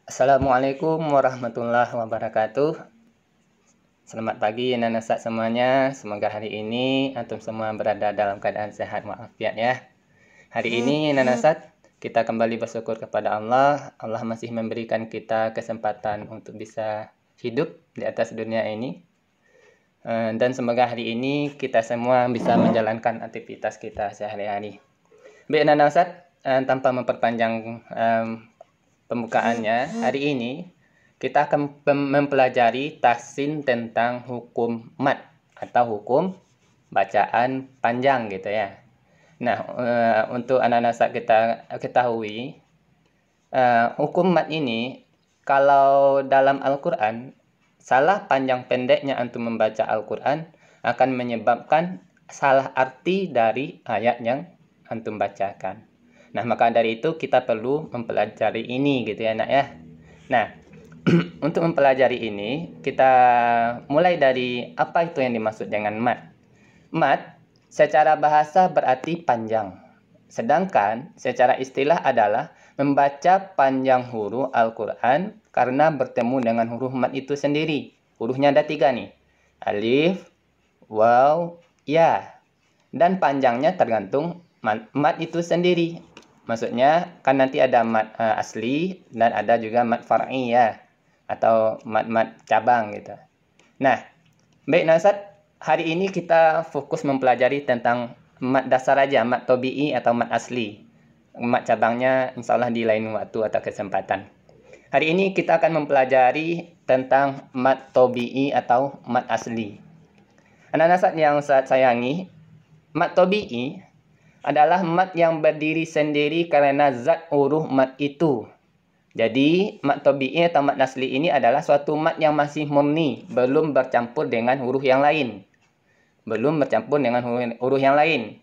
Assalamualaikum warahmatullahi wabarakatuh. Selamat pagi anak-anak semuanya. Semoga hari ini antum semua berada dalam keadaan sehat walafiat ya. Hari ini anak-anak kita kembali bersyukur kepada Allah. Allah masih memberikan kita kesempatan untuk bisa hidup di atas dunia ini. Dan semoga hari ini kita semua bisa menjalankan aktivitas kita sehari-hari. Baik anak-anak, tanpa memperpanjang pembukaannya, hari ini kita akan mempelajari tahsin tentang hukum mad atau hukum bacaan panjang gitu ya. Nah, untuk anak-anak kita ketahui, hukum mad ini kalau dalam Al-Quran, salah panjang pendeknya antum membaca Al-Quran akan menyebabkan salah arti dari ayat yang antum bacakan. Nah, maka dari itu kita perlu mempelajari ini gitu ya, Nak ya. Nah, untuk mempelajari ini, kita mulai dari apa itu yang dimaksud dengan mad. Mad secara bahasa berarti panjang. Sedangkan secara istilah adalah membaca panjang huruf Al-Quran karena bertemu dengan huruf mad itu sendiri. Hurufnya ada 3 nih. Alif, waw, ya. Dan panjangnya tergantung mad itu sendiri. Maksudnya kan nanti ada mad asli dan ada juga mad far'i ya. Atau mad-mad cabang gitu. Nah, baik Nasad, hari ini kita fokus mempelajari tentang mad dasar aja, mad tabi'i atau mad asli. Mad cabangnya insya Allah di lain waktu atau kesempatan. Hari ini kita akan mempelajari tentang mad tabi'i atau mad asli. Anak-anak yang saya sayangi, mad tabi'i adalah mad yang berdiri sendiri karena zat huruf mad itu. Jadi, mad tabi'i atau mad asli ini adalah suatu mad yang masih murni, belum bercampur dengan huruf yang lain. Huruf yang lain.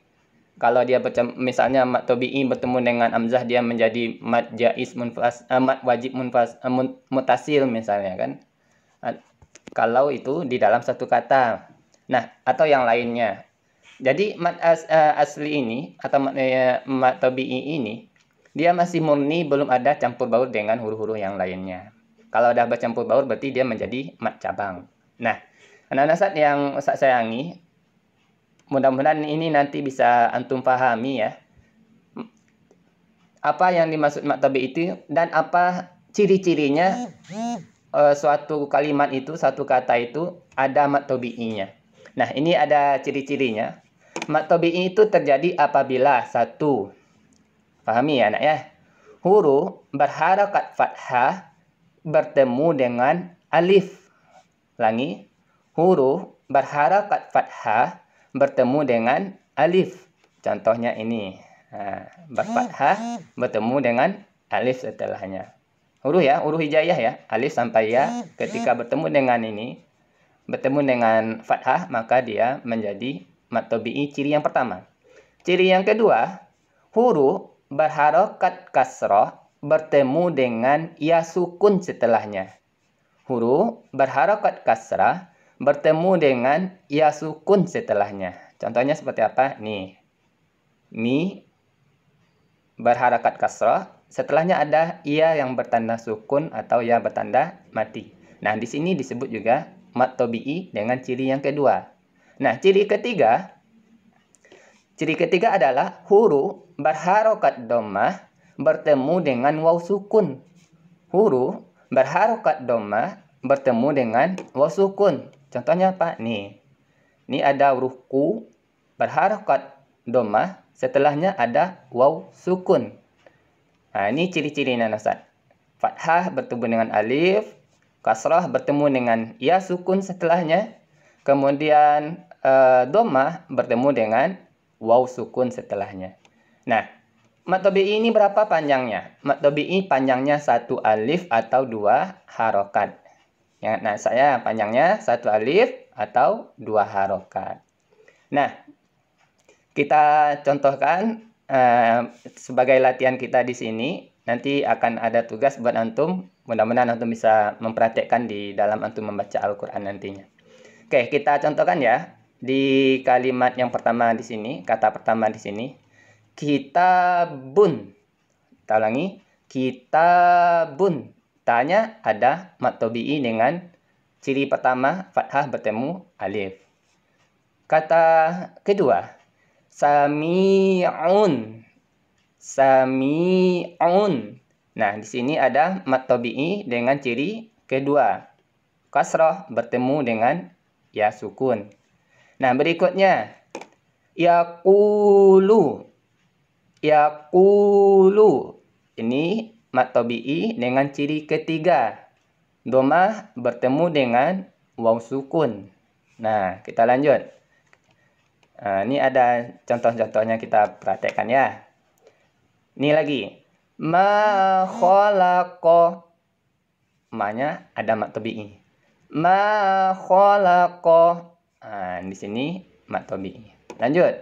Kalau dia misalnya mad tabi'i bertemu dengan hamzah, dia menjadi mad jaiz mad wajib mutasil misalnya kan. Kalau itu di dalam satu kata. Nah, atau yang lainnya. Jadi mad asli ini atau mad tabi'i ini dia masih murni, belum ada campur baur dengan huruf-huruf yang lainnya. Kalau udah bercampur baur berarti dia menjadi mad cabang. Nah, anak-anak yang saya sayangi, mudah-mudahan ini nanti bisa antum pahami ya. Apa yang dimaksud mad tabi'i itu dan apa ciri-cirinya suatu kalimat itu, satu kata itu ada mad tabi'inya. Nah, ini ada ciri-cirinya. Mad tabi'i itu terjadi apabila satu, pahami ya anak ya, huruf berharakat fathah bertemu dengan alif. Ulangi, huruf berharakat fathah bertemu dengan alif. Contohnya ini, berfathah bertemu dengan alif setelahnya. Huruf ya, huruf hijaiyah ya, alif sampai ya. Ketika bertemu dengan ini, bertemu dengan fathah, maka dia menjadi mad tabi'i, ciri yang pertama. Ciri yang kedua, huruf berharokat kasroh bertemu dengan ya sukun setelahnya. Huruf berharokat kasrah bertemu dengan ya sukun setelahnya. Contohnya seperti apa? Nih. Mi berharakat kasrah, setelahnya ada ya yang bertanda sukun atau ya bertanda mati. Nah, di sini disebut juga mad tabi'i dengan ciri yang kedua. Nah, ciri ketiga adalah huruf berharokat dhammah bertemu dengan waw sukun. Huruf berharokat dhammah bertemu dengan waw sukun. Contohnya apa? Nih. Ini ada huruf ku berharokat dhammah, setelahnya ada waw sukun. Nah, ini ciri-cirinya Ustaz. Fathah bertemu dengan alif, kasrah bertemu dengan ya sukun setelahnya, kemudian dhammah bertemu dengan waw sukun setelahnya. Nah, mad tabi'i ini berapa panjangnya? Mad tabi'i panjangnya 1 alif atau 2 harokat. Ya, nah, saya panjangnya 1 alif atau 2 harokat. Nah, kita contohkan sebagai latihan kita di sini. Nanti akan ada tugas buat antum. Mudah-mudahan antum bisa mempraktekkan di dalam antum membaca Al-Quran nantinya. Oke, kita contohkan ya. Di kalimat yang pertama di sini, kata pertama di sini, kitabun. Kita ulangi, kitabun. Tanya ada mat tabi'i dengan ciri pertama fathah bertemu alif. Kata kedua, sami'un. Sami'un. Nah, di sini ada mat tabi'i dengan ciri kedua. Kasrah bertemu dengan ya sukun. Nah, berikutnya yaqulu. Yaqulu. Ini mat tabi'i dengan ciri ketiga. Domah bertemu dengan waw sukun. Nah, kita lanjut. Ini ada contoh-contohnya, kita praktekkan ya. Ini lagi. Ma khalaqa. Ma-nya ada mat tabi'i. Ma khalaqa. Di sini mat tabi'i. Lanjut.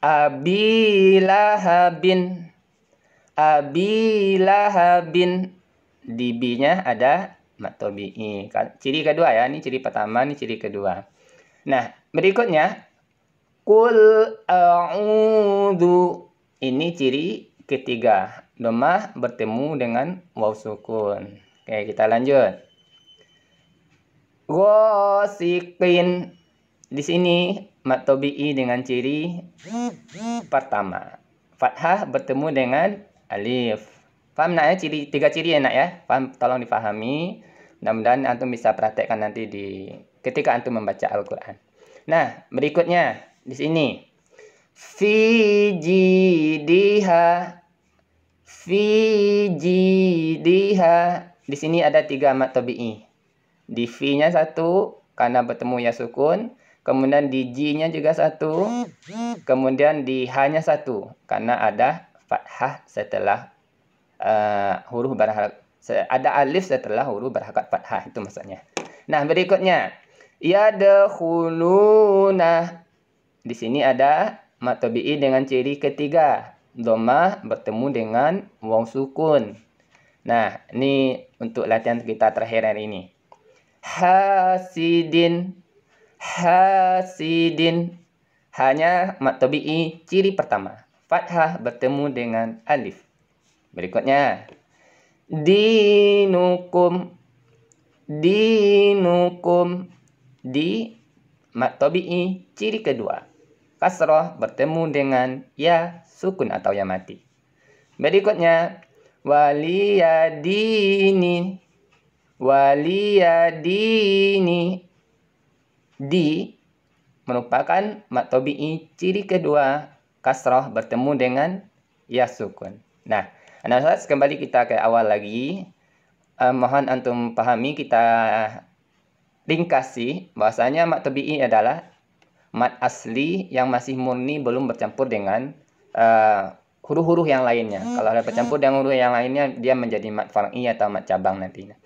Abi lahabin. Abi lahabin. Di B-nya ada mat tabi'i. Ciri kedua ya, ini ciri pertama, ini ciri kedua. Nah, berikutnya qul a'udzu. Ini ciri ketiga. Domah bertemu dengan waw sukun. Oke, kita lanjut. Ghasiqin. Di sini mat tabi'i dengan ciri pertama. Fathah bertemu dengan alif. Paham nak ya, tiga ciri ya nak ya? Paham, tolong dipahami. Mudah-mudahan antum bisa praktekkan nanti ketika antum membaca Al-Qur'an. Nah, berikutnya di sini fi jidiha. Fi jidiha. Di sini ada 3 mat tabi'i. Di fi-nya 1 karena bertemu ya sukun, kemudian di ji-nya juga 1, kemudian di h-nya 1 karena ada fathah setelah huruf berharakat, ada alif setelah huruf berharakat fathah, itu maksudnya. Nah, berikutnya yadkhuluna. Di sini ada mat tabi'i dengan ciri ketiga. Dhammah bertemu dengan waw sukun. Nah, ini untuk latihan kita terakhir hari ini. Hasidin. Hasidin. Hanya mat tabi'i ciri pertama. Fathah bertemu dengan alif. Berikutnya dinukum. Dinukum. Di mat tabi'i ciri kedua. Kasrah bertemu dengan ya sukun atau ya mati. Berikutnya waliyadini. Waliyadini. Di merupakan mat tabi'i ciri kedua. Kasrah bertemu dengan ya sukun. Nah, anak-anak kembali kita ke awal lagi. Mohon antum pahami, kita ringkasi bahwasanya mat tabi'i adalah mat asli yang masih murni, belum bercampur dengan huruf-huruf yang lainnya. Kalau ada bercampur dengan huruf yang lainnya, dia menjadi mat far'i atau mat cabang nantinya.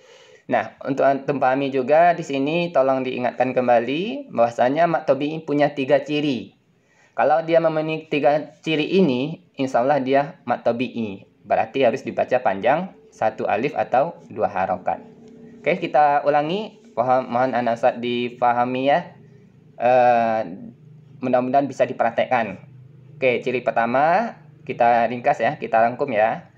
Nah, untuk antum pahami juga di sini tolong diingatkan kembali bahwasanya mat tabi'i punya 3 ciri. Kalau dia memenuhi 3 ciri ini, insya Allah dia mat tabi'i. Berarti harus dibaca panjang 1 alif atau 2 harokat. Oke, kita ulangi. Mohon anak ustaz dipahami ya. Mudah-mudahan bisa dipraktekkan. Oke, ciri pertama kita ringkas ya, kita rangkum ya.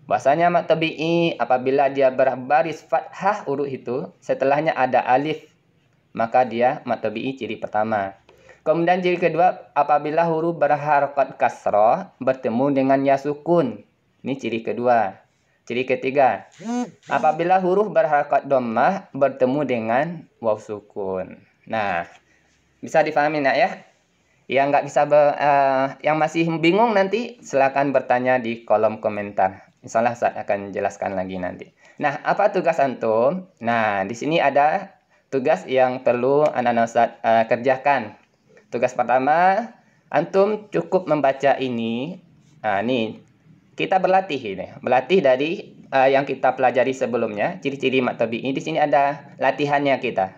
Bahasanya mat tabi'i apabila dia berbaris fathah huruf itu, setelahnya ada alif, maka dia mat tabi'i ciri pertama. Kemudian ciri kedua, apabila huruf berharakat kasrah bertemu dengan ya sukun. Ini ciri kedua. Ciri ketiga, apabila huruf berharakat dhammah bertemu dengan waw sukun. Nah, bisa difahami nak ya? Yang nggak bisa yang masih bingung nanti silakan bertanya di kolom komentar. Insyaallah saya akan jelaskan lagi nanti. Nah, apa tugas antum? Nah, di sini ada tugas yang perlu anak-anak Ustaz kerjakan. Tugas pertama, antum cukup membaca ini. Nah, ini kita berlatih ini. Berlatih dari yang kita pelajari sebelumnya, ciri-ciri mat tabi'i. Di sini ada latihannya kita.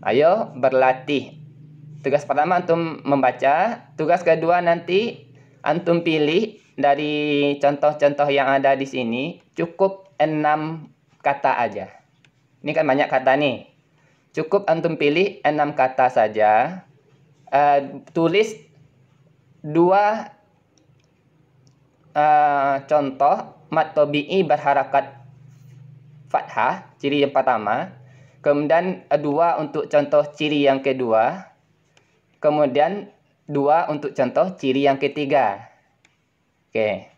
Ayo berlatih. Tugas pertama antum membaca, tugas kedua nanti antum pilih dari contoh-contoh yang ada di sini, cukup 6 kata aja. Ini kan banyak kata nih. Cukup antum pilih 6 kata saja. Tulis 2 contoh mat tabi'i berharakat fathah, ciri yang pertama. Kemudian 2 untuk contoh ciri yang kedua. Kemudian 2 untuk contoh ciri yang ketiga. Oke.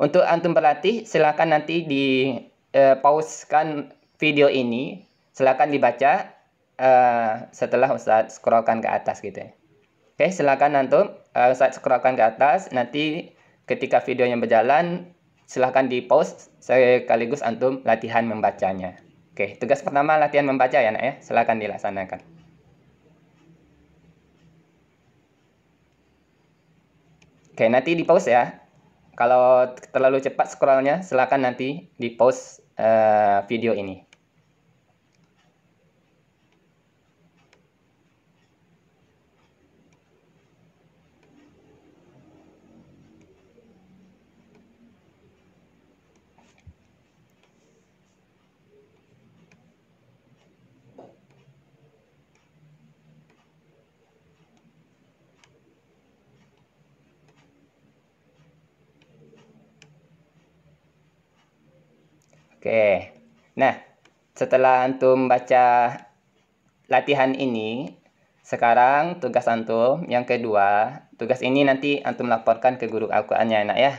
Untuk antum berlatih, silakan nanti di pausekan video ini, silakan dibaca setelah Ustadz scrollkan ke atas gitu ya. Oke, silakan antum Ustadz scrollkan ke atas, nanti ketika videonya berjalan silakan di pause sekaligus antum latihan membacanya. Oke, tugas pertama latihan membaca ya nak ya, silakan dilaksanakan. Oke, nanti di pause ya. Kalau terlalu cepat scrollnya, silakan nanti di pause video ini. Oke, nah setelah antum baca latihan ini, sekarang tugas antum yang kedua, tugas ini nanti antum laporkan ke guru Al-Qur'annya nak ya.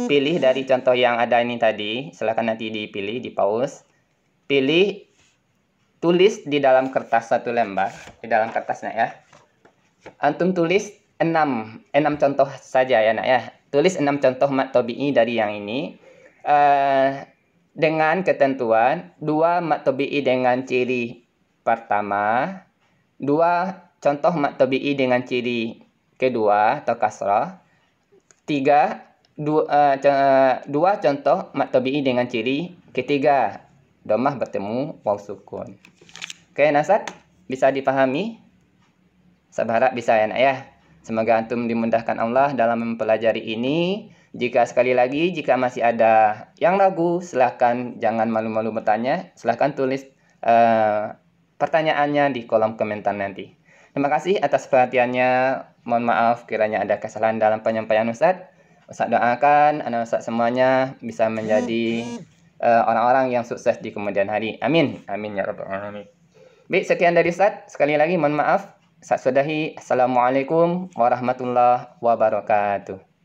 Pilih dari contoh yang ada ini tadi, silakan nanti dipilih, di pause. Pilih, tulis di dalam kertas 1 lembar, di dalam kertas nak ya. Antum tulis 6 contoh saja ya nak ya. Tulis 6 contoh mat tabi'i dari yang ini. Dengan ketentuan 2 mat tabi'i dengan ciri pertama, 2 contoh mat tabi'i dengan ciri kedua atau kasrah, 2 contoh mat tabi'i dengan ciri ketiga, dhammah bertemu waw sukun. Oke, Nasad, bisa dipahami? Saya berharap bisa ya nak ya. Semoga antum dimudahkan Allah dalam mempelajari ini. Sekali lagi, jika masih ada yang ragu, silahkan jangan malu-malu bertanya. Silahkan tulis pertanyaannya di kolom komentar nanti. Terima kasih atas perhatiannya. Mohon maaf kiranya ada kesalahan dalam penyampaian Ustadz. Ustadz doakan anak Ustadz semuanya bisa menjadi orang-orang yang sukses di kemudian hari. Amin. Amin ya rabbal alamin. Baik, sekian dari Ustadz. Sekali lagi mohon maaf. Ustadz sudahi. Assalamualaikum warahmatullahi wabarakatuh.